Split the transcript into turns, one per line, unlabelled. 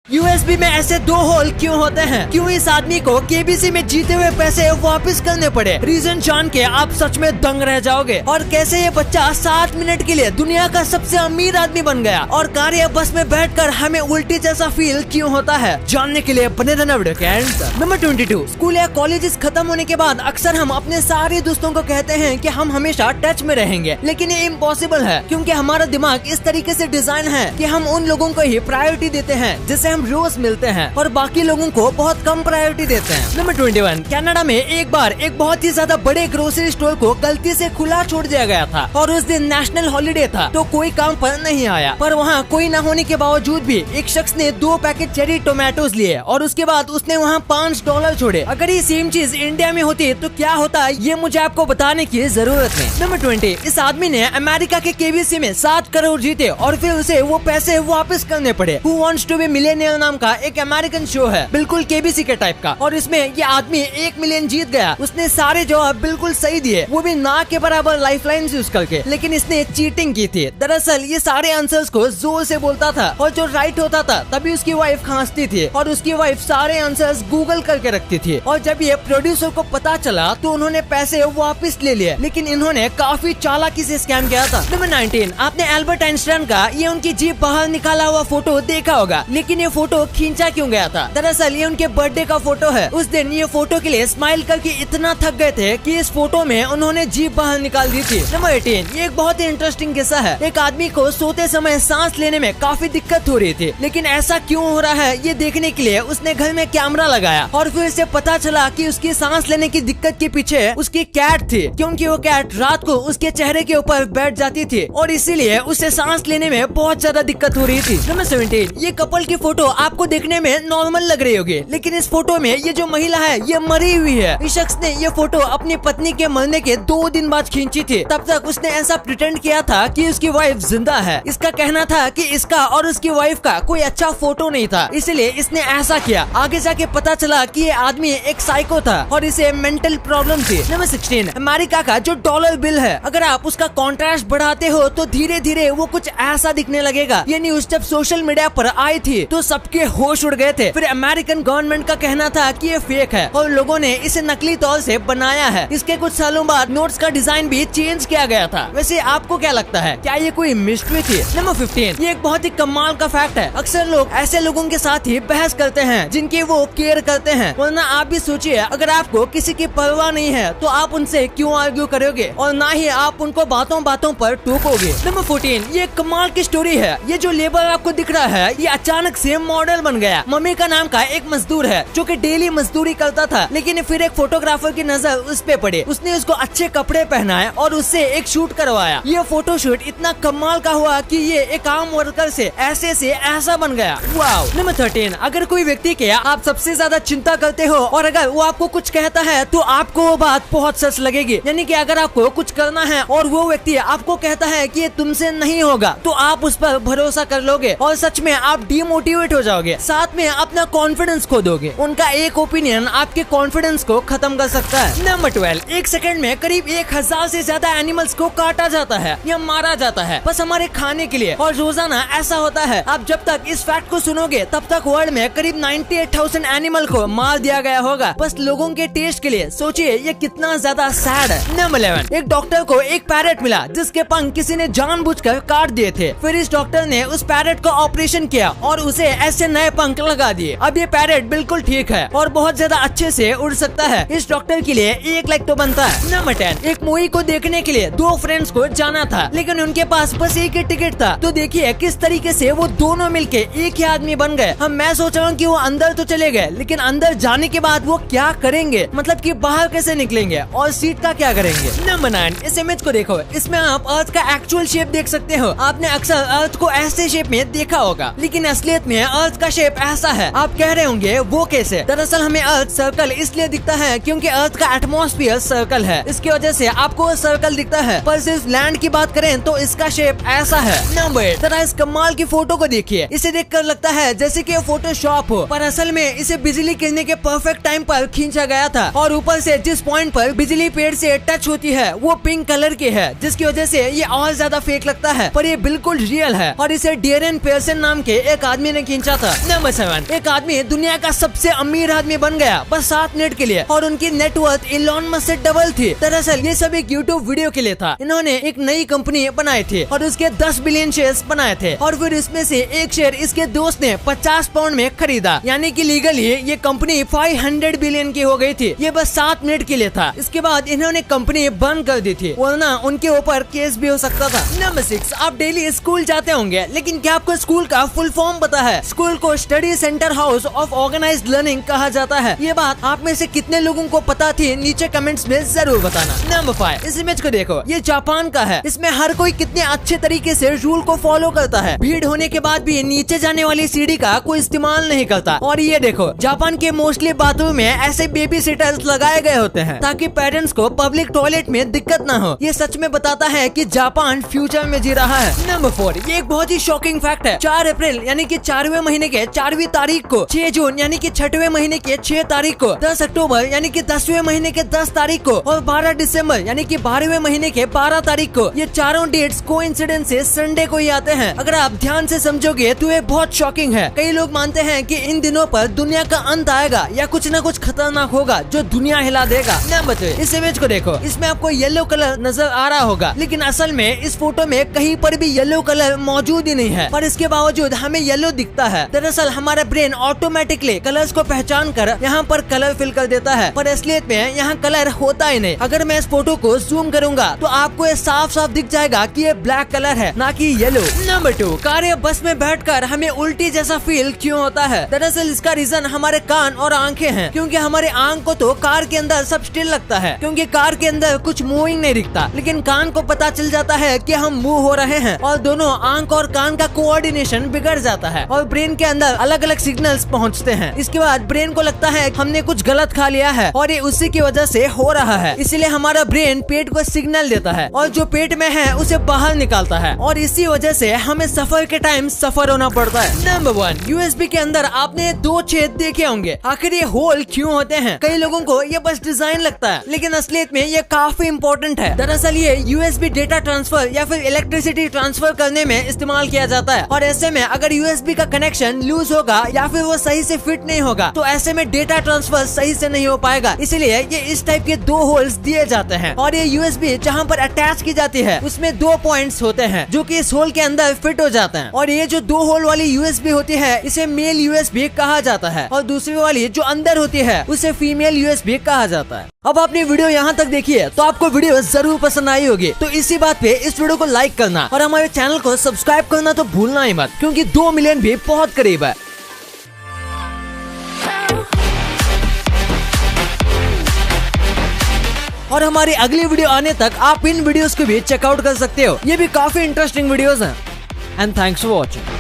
USB में ऐसे 2 whole क्यों होते हैं? क्यों इस आदमी को केबीसी में जीते हुए पैसे वापस करने पड़े? रीजन जान के आप सच में दंग रह जाओगे। और कैसे ये बच्चा 7 मिनट के लिए दुनिया का सबसे अमीर आदमी बन गया और कार या बस में बैठकर हमें उल्टी जैसा फील क्यों होता है? जानने के लिए बने रहना वीडियो के एंड तक। नंबर 22, स्कूल या कॉलेजेस खत्म होने के बाद अक्सर हम अपने सारे दोस्तों को कहते हैं कि हम हमेशा टच में रहेंगे, लेकिन ये इम्पॉसिबल है क्योंकि हमारा दिमाग इस तरीके से डिजाइन है कि हम उन लोगों को ही प्रायोरिटी देते हैं जिससे हम रोज मिलते हैं और बाकी लोगों को बहुत कम प्रायोरिटी देते हैं। नंबर 21, कनाडा में एक बार एक बहुत ही ज्यादा बड़े ग्रोसरी स्टोर को गलती से खुला छोड़ दिया गया था और उस दिन नेशनल हॉलिडे था तो कोई काम पर नहीं आया, पर वहाँ कोई न होने के बावजूद भी एक शख्स ने 2 पैकेट चेरी टोमेटोज लिए और उसके बाद उसने वहाँ $5 छोड़े। अगर ये सेम चीज इंडिया में होती तो क्या होता, ये मुझे आपको बताने की जरूरत नहीं। नंबर 20, इस आदमी ने अमेरिका के केबीसी में 7 करोड़ जीते और फिर उसे वो पैसे वापस करने पड़े। Who Wants to be Millionaire नाम का एक अमेरिकन शो है, बिल्कुल केबीसी के टाइप का, और इसमें ये आदमी 1 मिलियन जीत गया। उसने सारे जवाब बिल्कुल सही दिए, वो भी ना के बराबर लाइफलाइन यूज करके, लेकिन इसने चीटिंग की थी। दरअसल ये सारे आंसर्स को जोर से बोलता था और जो राइट होता था तभी उसकी वाइफ खांसती थी और उसकी वाइफ सारे आंसर्स गूगल करके रखती थी। और जब ये प्रोड्यूसर को पता चला तो उन्होंने पैसे वापस ले लिए, लेकिन इन्होंने काफी चालाकी से स्कैम किया था। नंबर 19, आपने एल्बर्ट आइंस्टाइन का ये उनकी जीप बाहर निकाला हुआ फोटो देखा होगा, लेकिन ये फोटो खींचा क्यों गया था? दरअसल ये उनके बर्थडे का फोटो है। उस दिन ये फोटो के लिए स्माइल करके इतना थक गए थे कि इस फोटो में उन्होंने जीप बाहर निकाल दी थी। नंबर 18, ये एक बहुत ही इंटरेस्टिंग किस्सा है। एक आदमी को सोते समय सांस लेने में काफी दिक्कत हो रही थी, लेकिन ऐसा क्यों हो रहा है ये देखने के लिए उसने घर में कैमरा लगाया और फिर से पता चला कि उसकी सांस लेने की दिक्कत के पीछे उसकी कैट थी, क्योंकि वो कैट रात को उसके चेहरे के ऊपर बैठ जाती थी और इसीलिए उसे सांस लेने में बहुत ज्यादा दिक्कत हो रही थी। नंबर 17, ये कपल की फोटो आपको देखने में नॉर्मल लग रही होगी, लेकिन इस फोटो में ये जो महिला है ये मरी हुई है। इस शख्स ने ये फोटो अपनी पत्नी के मरने के 2 दिन बाद खींची थी। तब तक उसने ऐसा प्रिटेंड किया था कि उसकी वाइफ जिंदा है। इसका कहना था कि इसका और उसकी वाइफ का कोई अच्छा फोटो नहीं था, इसलिए इसने ऐसा किया। आगे जाके पता चला कि ये आदमी एक साइको था और इसे मेंटल प्रॉब्लम थी। नंबर 16, अमेरिका का जो डॉलर बिल है, अगर आप उसका कॉन्ट्रास्ट बढ़ाते हो तो धीरे धीरे वो कुछ ऐसा दिखने लगेगा। ये न्यूज जब सोशल मीडिया पर आई थी तो सबके होश उड़ गए थे। फिर अमेरिकन गवर्नमेंट का कहना था कि ये फेक है और लोगों ने इसे नकली तौर से बनाया है। इसके कुछ सालों बाद नोट्स का डिजाइन भी चेंज किया गया था। वैसे आपको क्या लगता है, क्या ये कोई मिस्ट्री थी? नंबर 15, ये एक बहुत ही कमाल का फैक्ट है। अक्सर लोग ऐसे लोगों के साथ ही बहस करते हैं जिनकी वो केयर करते हैं, वरना आप भी सोचिए अगर आपको किसी की परवाह नहीं है तो आप उनसे क्यों आर्ग्यू करोगे और ना ही आप उनको बातों बातों पर टोकोगे। नंबर 14, ये कमाल की स्टोरी है। ये जो लेबर आपको दिख रहा है ये अचानक से मॉडल बन गया। मम्मी का नाम का एक मजदूर है जो कि डेली मजदूरी करता था, लेकिन फिर एक फोटोग्राफर की नजर उस पे पड़ी। उसने उसको अच्छे कपड़े पहनाए और उससे एक शूट करवाया। ये फोटोशूट इतना कमाल का हुआ कि ये एक आम वर्कर से ऐसा बन गया। वाओ। नंबर 13, अगर कोई व्यक्ति के आप सबसे ज्यादा चिंता करते हो और अगर वो आपको कुछ कहता है तो आपको वो बात बहुत सच लगेगी। यानी कि अगर आपको कुछ करना है और वो व्यक्ति आपको कहता है कि ये तुमसे नहीं होगा तो आप उस पर भरोसा कर लोगे और सच में आप डिमोटिवेट हो जाओगे, साथ में अपना कॉन्फिडेंस खो दोगे। उनका एक ओपिनियन आपके कॉन्फिडेंस को खत्म कर सकता है। नंबर 12, एक सेकंड में करीब 1000 से ज्यादा एनिमल्स को काटा जाता है या मारा जाता है बस हमारे खाने के लिए, और रोजाना ऐसा होता है। आप जब तक इस फैक्ट को सुनोगे तब तक वर्ल्ड में करीब 98,000 एनिमल को मार दिया गया होगा बस लोगों के टेस्ट के लिए। सोचिए ये कितना ज्यादा सैड है। नंबर 11, एक डॉक्टर को एक पैरेट मिला जिसके पंख किसी ने जानबूझकर काट दिए थे। फिर इस डॉक्टर ने उस पैरेट का ऑपरेशन किया और उसे ऐसे नए पंख लगा दिए। अब ये पैरेट बिल्कुल ठीक है और बहुत ज्यादा अच्छे से उड़ सकता है। इस डॉक्टर के लिए 1 लाख तो बनता है। नंबर 10, एक मूवी को देखने के लिए 2 फ्रेंड्स को जाना था, लेकिन उनके पास बस एक ही टिकट था। तो देखिए किस तरीके से वो दोनों मिलके एक ही आदमी बन गए। मैं सोच रहा हूँ कि वो अंदर तो चले गए, लेकिन अंदर जाने के बाद वो क्या करेंगे, मतलब कि बाहर कैसे निकलेंगे और सीट का क्या करेंगे। नंबर 9, इस इमेज को देखो, इसमें आप अर्थ का एक्चुअल शेप देख सकते हो। आपने अक्सर अर्थ को ऐसे शेप में देखा होगा, लेकिन असलियत में अर्थ का शेप ऐसा है। आप कह रहे होंगे वो कैसे? दरअसल हमें अर्थ सर्कल इसलिए दिखता है क्योंकि अर्थ का एटमॉस्फेयर सर्कल है, इसकी वजह से आपको सर्कल दिखता है। पर सिर्फ लैंड की बात करें तो इसका शेप ऐसा है। नंबर 8, जरा इस कमाल की फोटो को देखिए। इसे देखकर लगता है जैसे कि फोटोशॉप हो, पर असल में इसे बिजली गिरने के परफेक्ट टाइम पर खींचा गया था और ऊपर से जिस पॉइंट पर बिजली पेड़ से टच होती है वो पिंक कलर की है, जिसकी वजह से ये और ज्यादा फेक लगता है, पर ये बिल्कुल रियल है और इसे डेरेन पेयरसन नाम के एक आदमी ने खींचा था। नंबर 7, एक आदमी दुनिया का सबसे अमीर आदमी बन गया बस 7 मिनट के लिए और उनकी नेटवर्थ इलॉन मस्क से डबल थी। दरअसल ये सब एक यूट्यूब वीडियो के लिए था। इन्होंने एक नई कंपनी बनाई थी और उसके 10 बिलियन शेयर्स बनाए थे और फिर इसमें से एक शेयर इसके दोस्त ने 50 पाउंड में खरीदा, यानी कि लीगली ये कंपनी 500 बिलियन की हो गई थी। ये बस 7 मिनट के लिए था। इसके बाद इन्होंने कंपनी बंद कर दी थी वरना उनके ऊपर केस भी हो सकता था। नंबर 6, आप डेली स्कूल जाते होंगे लेकिन क्या आपको स्कूल का फुल फॉर्म पता है? स्कूल को study centre house of organised learning कहा जाता है। ये बात आप में से कितने लोगों को पता थी नीचे कमेंट्स में जरूर बताना। नंबर 5, इस इमेज को देखो, ये जापान का है। इसमें हर कोई कितने अच्छे तरीके से रूल को फॉलो करता है। भीड़ होने के बाद भी नीचे जाने वाली सीढ़ी का कोई इस्तेमाल नहीं करता। और ये देखो, जापान के मोस्टली बाथरूम में ऐसे बेबी सिटर्स लगाए गए होते हैं ताकि पेरेंट्स को पब्लिक टॉयलेट में दिक्कत ना हो। ये सच में बताता है कि जापान फ्यूचर में जी रहा है। नंबर 4, ये एक बहुत ही शॉकिंग फैक्ट है। 4 अप्रैल यानी कि 4वें महीने के 4वीं तारीख को, 6 जून यानी कि 6वें महीने के 6 तारीख को, 10 अक्टूबर यानी कि 10वें महीने के 10 तारीख को और 12 दिसंबर यानी कि 12वें महीने के 12 तारीख को, ये चारों डेट्स कोइंसिडेंस से संडे को ही आते हैं। अगर आप ध्यान से समझोगे तो ये बहुत शॉकिंग है। कई लोग मानते हैं कि इन दिनों पर दुनिया का अंत आएगा या कुछ न कुछ खतरनाक होगा जो दुनिया हिला देगा। नंबर 3, इस इमेज को देखो, इसमें आपको येलो कलर नजर आ रहा होगा लेकिन असल में इस फोटो में कहीं पर भी येलो कलर मौजूद ही नहीं है, पर इसके बावजूद हमें येलो दिखता है। दरअसल हमारा ब्रेन ऑटोमेटिकली कलर्स को पहचान कर यहाँ पर कलर फिल कर देता है, पर असलियत में यहाँ कलर होता ही नहीं। अगर मैं इस फोटो को जूम करूंगा तो आपको ये साफ साफ दिख जाएगा कि ये ब्लैक कलर है ना कि येलो। नंबर 2, कार या बस में बैठकर हमें उल्टी जैसा फील क्यों होता है? दरअसल इसका रीजन हमारे कान और आंखें हैं, क्योंकि हमारे आंख को तो कार के अंदर सब स्टिल लगता है क्योंकि कार के अंदर कुछ मूविंग नहीं दिखता, लेकिन कान को पता चल जाता है कि हम मूव हो रहे हैं और दोनों आंख और कान का कोऑर्डिनेशन बिगड़ जाता है और ब्रेन के अंदर अलग अलग सिग्नल्स पहुंचते हैं। इसके बाद ब्रेन को लगता है हमने कुछ गलत खा लिया है और ये उसी की वजह से हो रहा है। इसलिए हमारा ब्रेन पेट को सिग्नल देता है और जो पेट में है उसे बाहर निकालता है और इसी वजह से हमें सफर के टाइम सफर होना पड़ता है। नंबर 1, यूएसबी के अंदर आपने 2 छेद देखे होंगे। आखिर ये होल क्यों होते हैं? कई लोगों को ये बस डिजाइन लगता है लेकिन असलियत में ये काफी इम्पोर्टेंट है। दरअसल ये यूएसबी डेटा ट्रांसफर या फिर इलेक्ट्रिसिटी ट्रांसफर करने में इस्तेमाल किया जाता है और ऐसे में अगर यूएसबी का कनेक्शन लूज होगा या फिर वो सही से फिट नहीं होगा तो ऐसे में डेटा ट्रांसफर सही से नहीं हो पाएगा। इसलिए ये इस टाइप के 2 होल्स दिए जाते हैं और ये यूएसबी जहाँ पर अटैच की जाती है उसमें 2 पॉइंट्स होते हैं जो कि इस होल के अंदर फिट हो जाते हैं और ये जो 2 होल वाली यूएसबी होती है इसे मेल यूएसबी कहा जाता है और दूसरी वाली जो अंदर होती है उसे फीमेल यूएसबी कहा जाता है। अब आपने वीडियो यहाँ तक देखी है तो आपको वीडियो जरूर पसंद आई होगी, तो इसी बात पे इस वीडियो को लाइक करना और हमारे चैनल को सब्सक्राइब करना तो भूलना ही मत, क्योंकि 2 मिलियन भी बहुत करीब है। और हमारी अगली वीडियो आने तक आप इन वीडियोस को भी चेकआउट कर सकते हो, ये भी काफी इंटरेस्टिंग वीडियोस हैं। And thanks for watching.